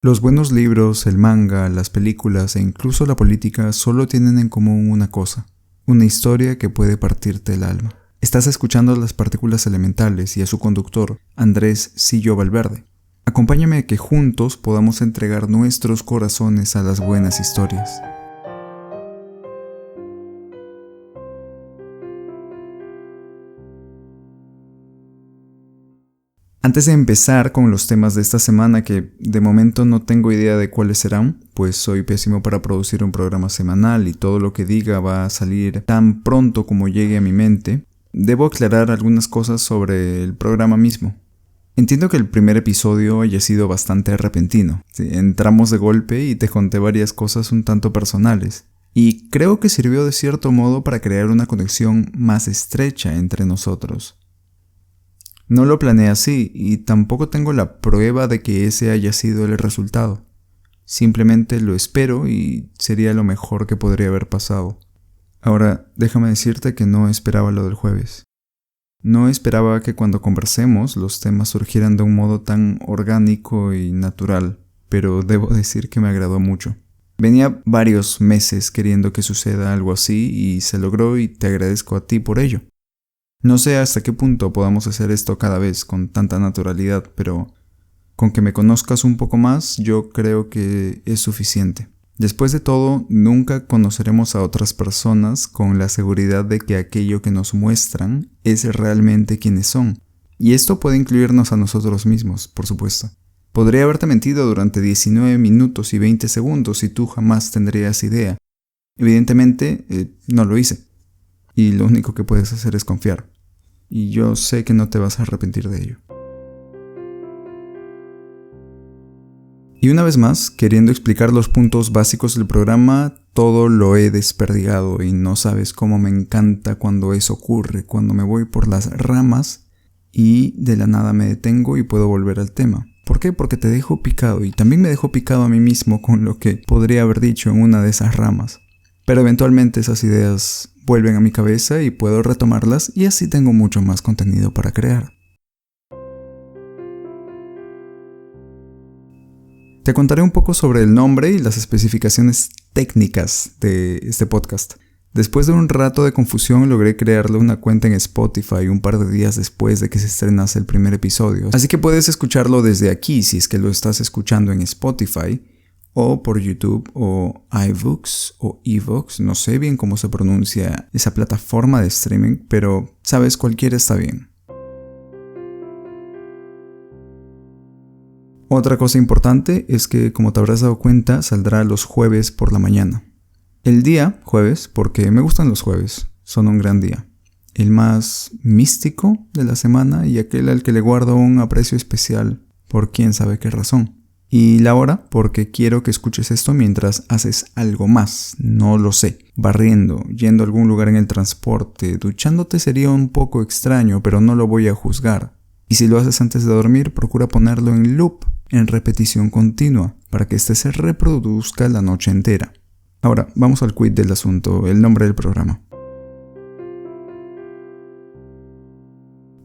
Los buenos libros, el manga, las películas e incluso la política solo tienen en común una cosa, una historia que puede partirte el alma. Estás escuchando Las Partículas Elementales y a su conductor, Andrés Sillo Valverde. Acompáñame a que juntos podamos entregar nuestros corazones a las buenas historias. Antes de empezar con los temas de esta semana, que de momento no tengo idea de cuáles serán, pues soy pésimo para producir un programa semanal y todo lo que diga va a salir tan pronto como llegue a mi mente, debo aclarar algunas cosas sobre el programa mismo. Entiendo que el primer episodio haya sido bastante repentino. Sí, entramos de golpe y te conté varias cosas un tanto personales. Y creo que sirvió de cierto modo para crear una conexión más estrecha entre nosotros. No lo planeé así y tampoco tengo la prueba de que ese haya sido el resultado. Simplemente lo espero y sería lo mejor que podría haber pasado. Ahora, déjame decirte que no esperaba lo del jueves. No esperaba que cuando conversemos los temas surgieran de un modo tan orgánico y natural, pero debo decir que me agradó mucho. Venía varios meses queriendo que suceda algo así y se logró y te agradezco a ti por ello. No sé hasta qué punto podamos hacer esto cada vez con tanta naturalidad, pero con que me conozcas un poco más yo creo que es suficiente. Después de todo, nunca conoceremos a otras personas con la seguridad de que aquello que nos muestran es realmente quienes son. Y esto puede incluirnos a nosotros mismos, por supuesto. Podría haberte mentido durante 19 minutos y 20 segundos y tú jamás tendrías idea. Evidentemente, no lo hice. Y lo único que puedes hacer es confiar. Y yo sé que no te vas a arrepentir de ello. Y una vez más, queriendo explicar los puntos básicos del programa, todo lo he desperdigado y no sabes cómo me encanta cuando eso ocurre, cuando me voy por las ramas y de la nada me detengo y puedo volver al tema. ¿Por qué? Porque te dejo picado y también me dejo picado a mí mismo con lo que podría haber dicho en una de esas ramas. Pero eventualmente esas ideas vuelven a mi cabeza y puedo retomarlas y así tengo mucho más contenido para crear. Te contaré un poco sobre el nombre y las especificaciones técnicas de este podcast. Después de un rato de confusión logré crearle una cuenta en Spotify un par de días después de que se estrenase el primer episodio. Así que puedes escucharlo desde aquí si es que lo estás escuchando en Spotify o por YouTube o iVoox o Evox, no sé bien cómo se pronuncia esa plataforma de streaming, pero sabes, cualquiera está bien. Otra cosa importante es que, como te habrás dado cuenta, saldrá los jueves por la mañana. El día jueves, porque me gustan los jueves, son un gran día. El más místico de la semana y aquel al que le guardo un aprecio especial por quién sabe qué razón. Y la hora, porque quiero que escuches esto mientras haces algo más, no lo sé. Barriendo, yendo a algún lugar en el transporte, duchándote sería un poco extraño, pero no lo voy a juzgar. Y si lo haces antes de dormir, procura ponerlo en loop, en repetición continua, para que este se reproduzca la noche entera. Ahora, vamos al quid del asunto, el nombre del programa.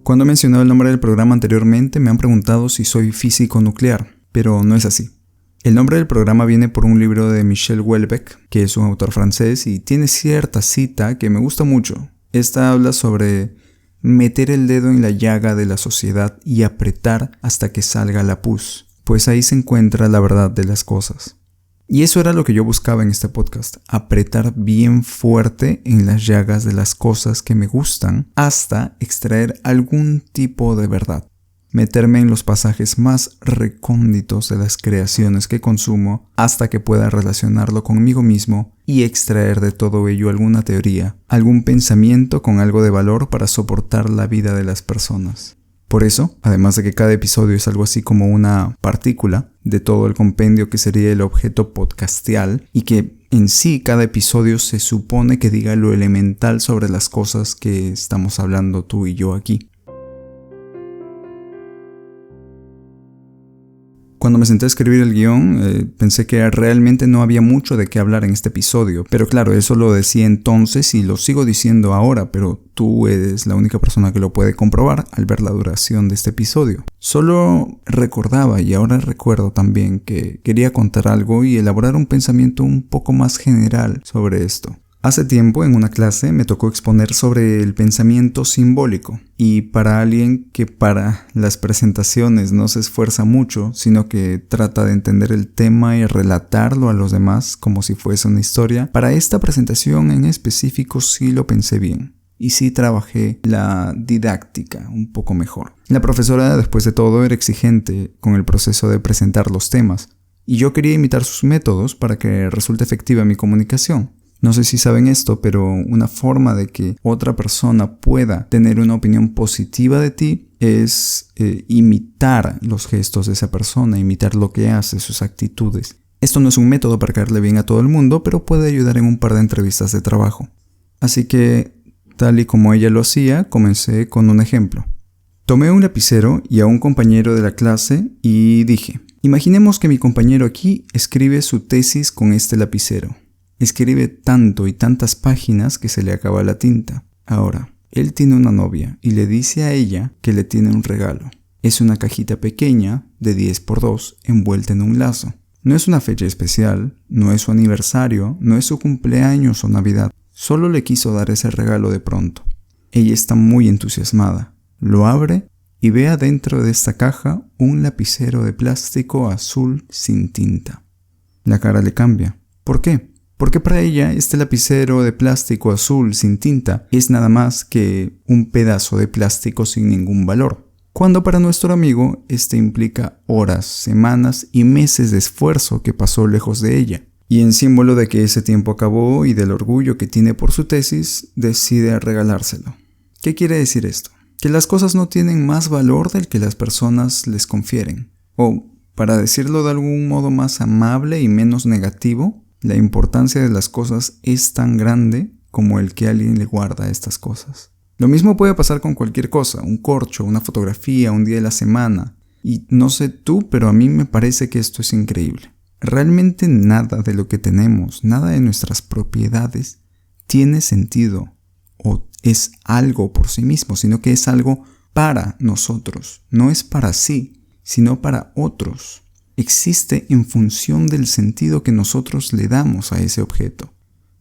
Cuando he mencionado el nombre del programa anteriormente, me han preguntado si soy físico nuclear. Pero no es así. El nombre del programa viene por un libro de Michel Houellebecq, que es un autor francés, y tiene cierta cita que me gusta mucho. Esta habla sobre meter el dedo en la llaga de la sociedad y apretar hasta que salga la pus, pues ahí se encuentra la verdad de las cosas. Y eso era lo que yo buscaba en este podcast, apretar bien fuerte en las llagas de las cosas que me gustan hasta extraer algún tipo de verdad. Meterme en los pasajes más recónditos de las creaciones que consumo hasta que pueda relacionarlo conmigo mismo y extraer de todo ello alguna teoría, algún pensamiento con algo de valor para soportar la vida de las personas. Por eso, además de que cada episodio es algo así como una partícula de todo el compendio que sería el objeto podcastial y que en sí cada episodio se supone que diga lo elemental sobre las cosas que estamos hablando tú y yo aquí. Cuando me senté a escribir el guión, pensé que realmente no había mucho de qué hablar en este episodio. Pero claro, eso lo decía entonces y lo sigo diciendo ahora, pero tú eres la única persona que lo puede comprobar al ver la duración de este episodio. Solo recordaba y ahora recuerdo también que quería contar algo y elaborar un pensamiento un poco más general sobre esto. Hace tiempo en una clase me tocó exponer sobre el pensamiento simbólico y para alguien que para las presentaciones no se esfuerza mucho, sino que trata de entender el tema y relatarlo a los demás como si fuese una historia, para esta presentación en específico sí lo pensé bien y sí trabajé la didáctica un poco mejor. La profesora, después de todo, era exigente con el proceso de presentar los temas y yo quería imitar sus métodos para que resulte efectiva mi comunicación. No sé si saben esto, pero una forma de que otra persona pueda tener una opinión positiva de ti es imitar los gestos de esa persona, imitar lo que hace, sus actitudes. Esto no es un método para caerle bien a todo el mundo, pero puede ayudar en un par de entrevistas de trabajo. Así que, tal y como ella lo hacía, comencé con un ejemplo. Tomé un lapicero y a un compañero de la clase y dije, imaginemos que mi compañero aquí escribe su tesis con este lapicero. Escribe tanto y tantas páginas que se le acaba la tinta. Ahora, él tiene una novia y le dice a ella que le tiene un regalo. Es una cajita pequeña de 10x2 envuelta en un lazo. No es una fecha especial, no es su aniversario, no es su cumpleaños o Navidad. Solo le quiso dar ese regalo de pronto. Ella está muy entusiasmada. Lo abre y ve adentro de esta caja un lapicero de plástico azul sin tinta. La cara le cambia. ¿Por qué? Porque para ella este lapicero de plástico azul sin tinta es nada más que un pedazo de plástico sin ningún valor. Cuando para nuestro amigo este implica horas, semanas y meses de esfuerzo que pasó lejos de ella. Y en símbolo de que ese tiempo acabó y del orgullo que tiene por su tesis, decide regalárselo. ¿Qué quiere decir esto? Que las cosas no tienen más valor del que las personas les confieren. O, para decirlo de algún modo más amable y menos negativo, la importancia de las cosas es tan grande como el que alguien le guarda estas cosas. Lo mismo puede pasar con cualquier cosa, un corcho, una fotografía, un día de la semana. Y no sé tú, pero a mí me parece que esto es increíble. Realmente nada de lo que tenemos, nada de nuestras propiedades tiene sentido o es algo por sí mismo, sino que es algo para nosotros. No es para sí, sino para otros. Existe en función del sentido que nosotros le damos a ese objeto.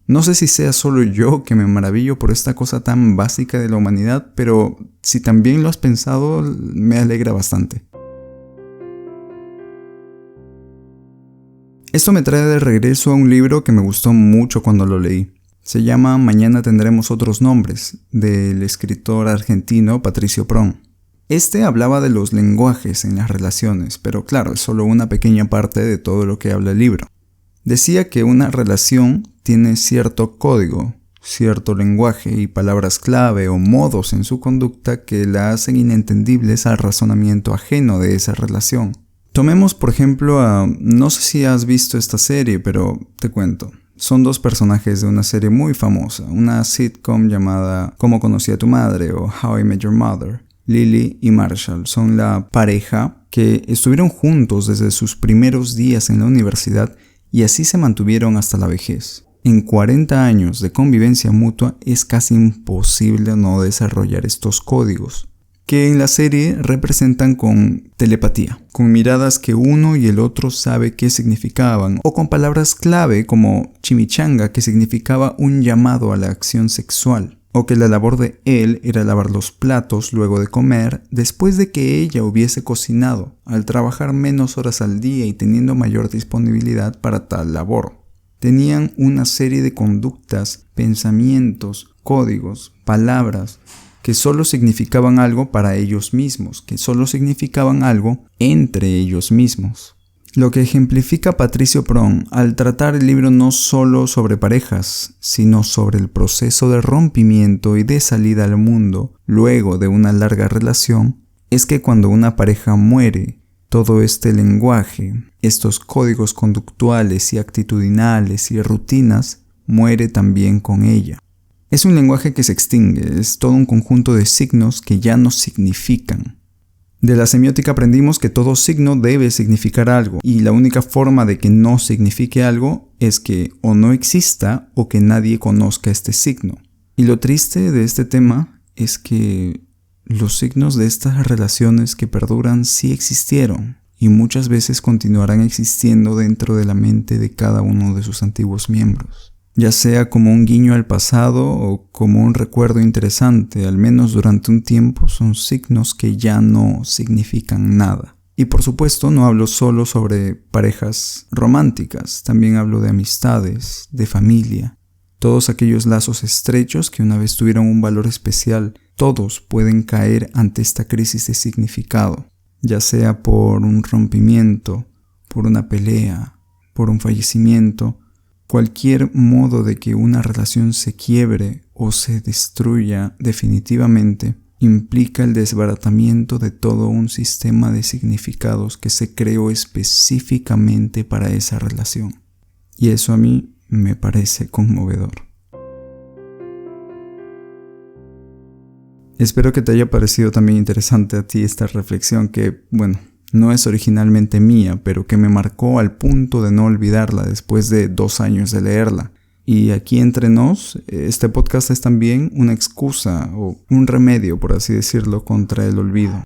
No sé si sea solo yo que me maravillo por esta cosa tan básica de la humanidad, pero si también lo has pensado, me alegra bastante. Esto me trae de regreso a un libro que me gustó mucho cuando lo leí. Se llama Mañana tendremos otros nombres, del escritor argentino Patricio Prón. Este hablaba de los lenguajes en las relaciones, pero claro, es solo una pequeña parte de todo lo que habla el libro. Decía que una relación tiene cierto código, cierto lenguaje y palabras clave o modos en su conducta que la hacen inentendibles al razonamiento ajeno de esa relación. Tomemos por ejemplo no sé si has visto esta serie, pero te cuento. Son dos personajes de una serie muy famosa, una sitcom llamada ¿Cómo conocí a tu madre? O How I Met Your Mother. Lily y Marshall son la pareja que estuvieron juntos desde sus primeros días en la universidad y así se mantuvieron hasta la vejez. En 40 años de convivencia mutua es casi imposible no desarrollar estos códigos, que en la serie representan con telepatía, con miradas que uno y el otro sabe qué significaban, o con palabras clave como chimichanga, que significaba un llamado a la acción sexual. O que la labor de él era lavar los platos luego de comer después de que ella hubiese cocinado, al trabajar menos horas al día y teniendo mayor disponibilidad para tal labor. Tenían una serie de conductas, pensamientos, códigos, palabras que solo significaban algo para ellos mismos, que solo significaban algo entre ellos mismos. Lo que ejemplifica Patricio Prón al tratar el libro no solo sobre parejas, sino sobre el proceso de rompimiento y de salida al mundo luego de una larga relación, es que cuando una pareja muere, todo este lenguaje, estos códigos conductuales y actitudinales y rutinas, muere también con ella. Es un lenguaje que se extingue, es todo un conjunto de signos que ya no significan. De la semiótica aprendimos que todo signo debe significar algo, y la única forma de que no signifique algo es que o no exista o que nadie conozca este signo. Y lo triste de este tema es que los signos de estas relaciones que perduran sí existieron y muchas veces continuarán existiendo dentro de la mente de cada uno de sus antiguos miembros. Ya sea como un guiño al pasado o como un recuerdo interesante, al menos durante un tiempo son signos que ya no significan nada. Y por supuesto no hablo solo sobre parejas románticas, también hablo de amistades, de familia. Todos aquellos lazos estrechos que una vez tuvieron un valor especial, todos pueden caer ante esta crisis de significado, ya sea por un rompimiento, por una pelea, por un fallecimiento. Cualquier modo de que una relación se quiebre o se destruya definitivamente implica el desbaratamiento de todo un sistema de significados que se creó específicamente para esa relación. Y eso a mí me parece conmovedor. Espero que te haya parecido también interesante a ti esta reflexión que, no es originalmente mía, pero que me marcó al punto de no olvidarla después de 2 años de leerla. Y aquí entre nos, este podcast es también una excusa o un remedio, por así decirlo, contra el olvido.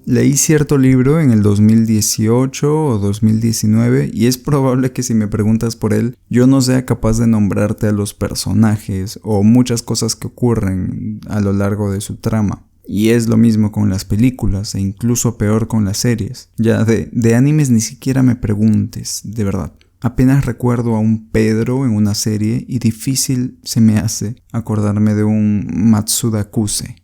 Leí cierto libro en el 2018 o 2019 y es probable que si me preguntas por él, yo no sea capaz de nombrarte a los personajes o muchas cosas que ocurren a lo largo de su trama. Y es lo mismo con las películas e incluso peor con las series. Ya de animes ni siquiera me preguntes, de verdad. Apenas recuerdo a un Pedro en una serie y difícil se me hace acordarme de un Matsuda Kuse.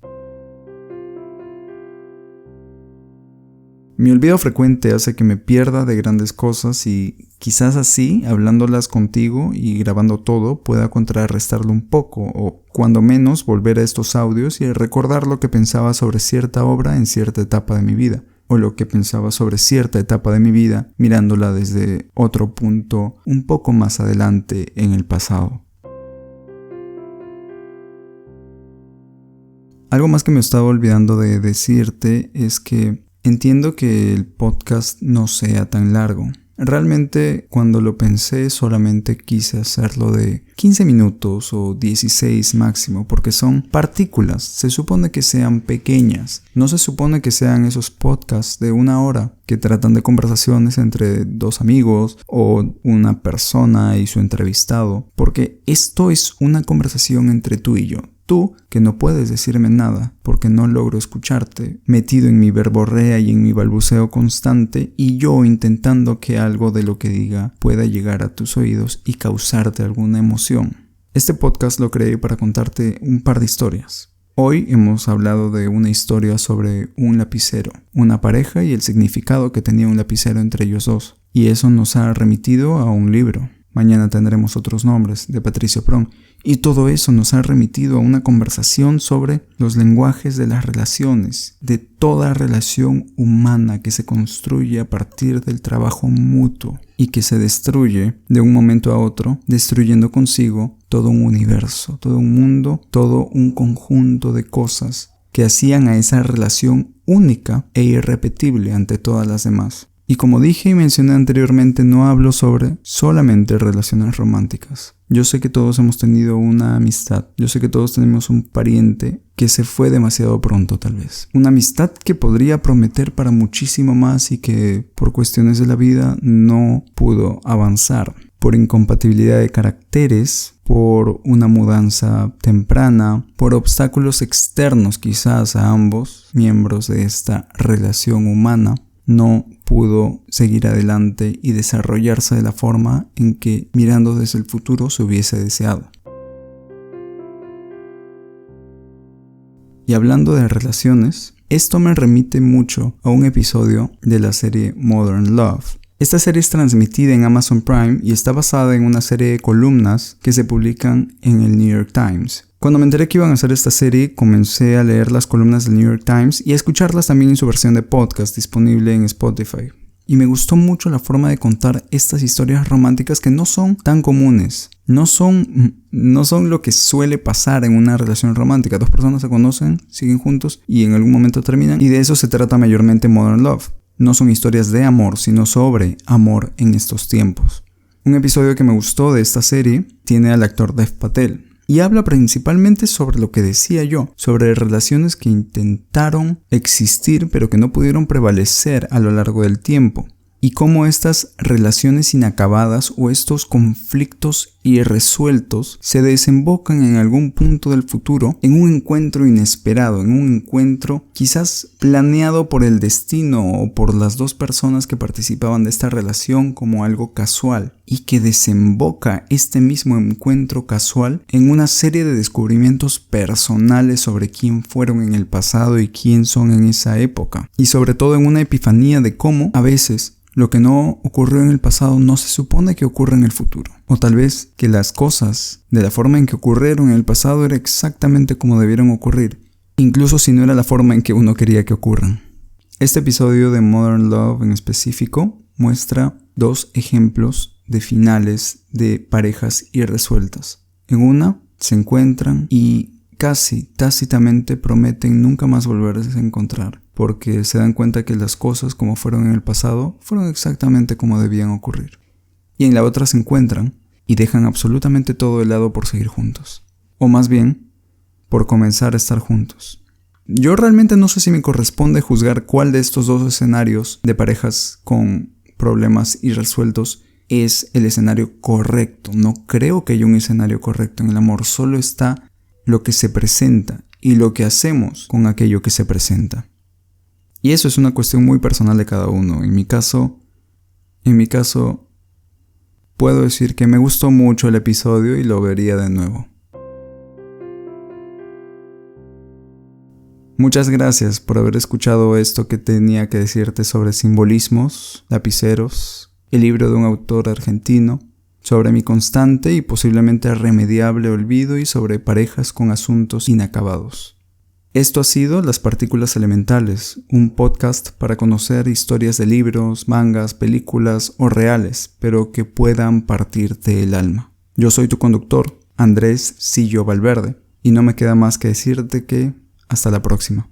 Mi olvido frecuente hace que me pierda de grandes cosas y quizás así, hablándolas contigo y grabando todo, pueda contrarrestarlo un poco o, cuando menos, volver a estos audios y recordar lo que pensaba sobre cierta obra en cierta etapa de mi vida, o lo que pensaba sobre cierta etapa de mi vida mirándola desde otro punto un poco más adelante en el pasado. Algo más que me estaba olvidando de decirte es que entiendo que el podcast no sea tan largo. Realmente cuando lo pensé solamente quise hacerlo de 15 minutos o 16 máximo porque son partículas, se supone que sean pequeñas, no se supone que sean esos podcasts de 1 hora que tratan de conversaciones entre 2 amigos o una persona y su entrevistado, porque esto es una conversación entre tú y yo. Tú, que no puedes decirme nada porque no logro escucharte, metido en mi verborrea y en mi balbuceo constante, y yo intentando que algo de lo que diga pueda llegar a tus oídos y causarte alguna emoción. Este podcast lo creé para contarte un par de historias. Hoy hemos hablado de una historia sobre un lapicero, una pareja y el significado que tenía un lapicero entre ellos dos, y eso nos ha remitido a un libro. Mañana tendremos otros nombres, de Patricio Prong, y todo eso nos ha remitido a una conversación sobre los lenguajes de las relaciones, de toda relación humana que se construye a partir del trabajo mutuo y que se destruye de un momento a otro, destruyendo consigo todo un universo, todo un mundo, todo un conjunto de cosas que hacían a esa relación única e irrepetible ante todas las demás. Y como dije y mencioné anteriormente, no hablo sobre solamente relaciones románticas. Yo sé que todos hemos tenido una amistad. Yo sé que todos tenemos un pariente que se fue demasiado pronto tal vez. Una amistad que podría prometer para muchísimo más y que por cuestiones de la vida no pudo avanzar. Por incompatibilidad de caracteres, por una mudanza temprana, por obstáculos externos quizás a ambos miembros de esta relación humana. No pudo seguir adelante y desarrollarse de la forma en que, mirando desde el futuro, se hubiese deseado. Y hablando de relaciones, esto me remite mucho a un episodio de la serie Modern Love. Esta serie es transmitida en Amazon Prime y está basada en una serie de columnas que se publican en el New York Times. Cuando me enteré que iban a hacer esta serie, comencé a leer las columnas del New York Times y a escucharlas también en su versión de podcast disponible en Spotify. Y me gustó mucho la forma de contar estas historias románticas que no son tan comunes. No son lo que suele pasar en una relación romántica. Dos personas se conocen, siguen juntos y en algún momento terminan. Y de eso se trata mayormente Modern Love. No son historias de amor, sino sobre amor en estos tiempos. Un episodio que me gustó de esta serie tiene al actor Dev Patel. Y habla principalmente sobre lo que decía yo, sobre relaciones que intentaron existir pero que no pudieron prevalecer a lo largo del tiempo. Y cómo estas relaciones inacabadas o estos conflictos irresueltos se desembocan en algún punto del futuro en un encuentro inesperado, en un encuentro quizás planeado por el destino o por las dos personas que participaban de esta relación como algo casual, y que desemboca este mismo encuentro casual en una serie de descubrimientos personales sobre quién fueron en el pasado y quién son en esa época, y sobre todo en una epifanía de cómo a veces lo que no ocurrió en el pasado no se supone que ocurra en el futuro. O tal vez que las cosas, de la forma en que ocurrieron en el pasado, era exactamente como debieron ocurrir, incluso si no era la forma en que uno quería que ocurran. Este episodio de Modern Love en específico muestra 2 ejemplos de finales de parejas irresueltas. En una se encuentran y casi tácitamente prometen nunca más volverse a encontrar, porque se dan cuenta que las cosas como fueron en el pasado fueron exactamente como debían ocurrir. Y en la otra se encuentran y dejan absolutamente todo de lado por seguir juntos. O más bien, por comenzar a estar juntos. Yo realmente no sé si me corresponde juzgar cuál de estos 2 escenarios de parejas con problemas irresueltos es el escenario correcto. No creo que haya un escenario correcto en el amor, solo está lo que se presenta y lo que hacemos con aquello que se presenta. Y eso es una cuestión muy personal de cada uno. En mi caso, puedo decir que me gustó mucho el episodio y lo vería de nuevo. Muchas gracias por haber escuchado esto que tenía que decirte sobre simbolismos, lapiceros, el libro de un autor argentino, sobre mi constante y posiblemente irremediable olvido y sobre parejas con asuntos inacabados. Esto ha sido Las Partículas Elementales, un podcast para conocer historias de libros, mangas, películas o reales, pero que puedan partirte el alma. Yo soy tu conductor, Andrés Sillo Valverde, y no me queda más que decirte que hasta la próxima.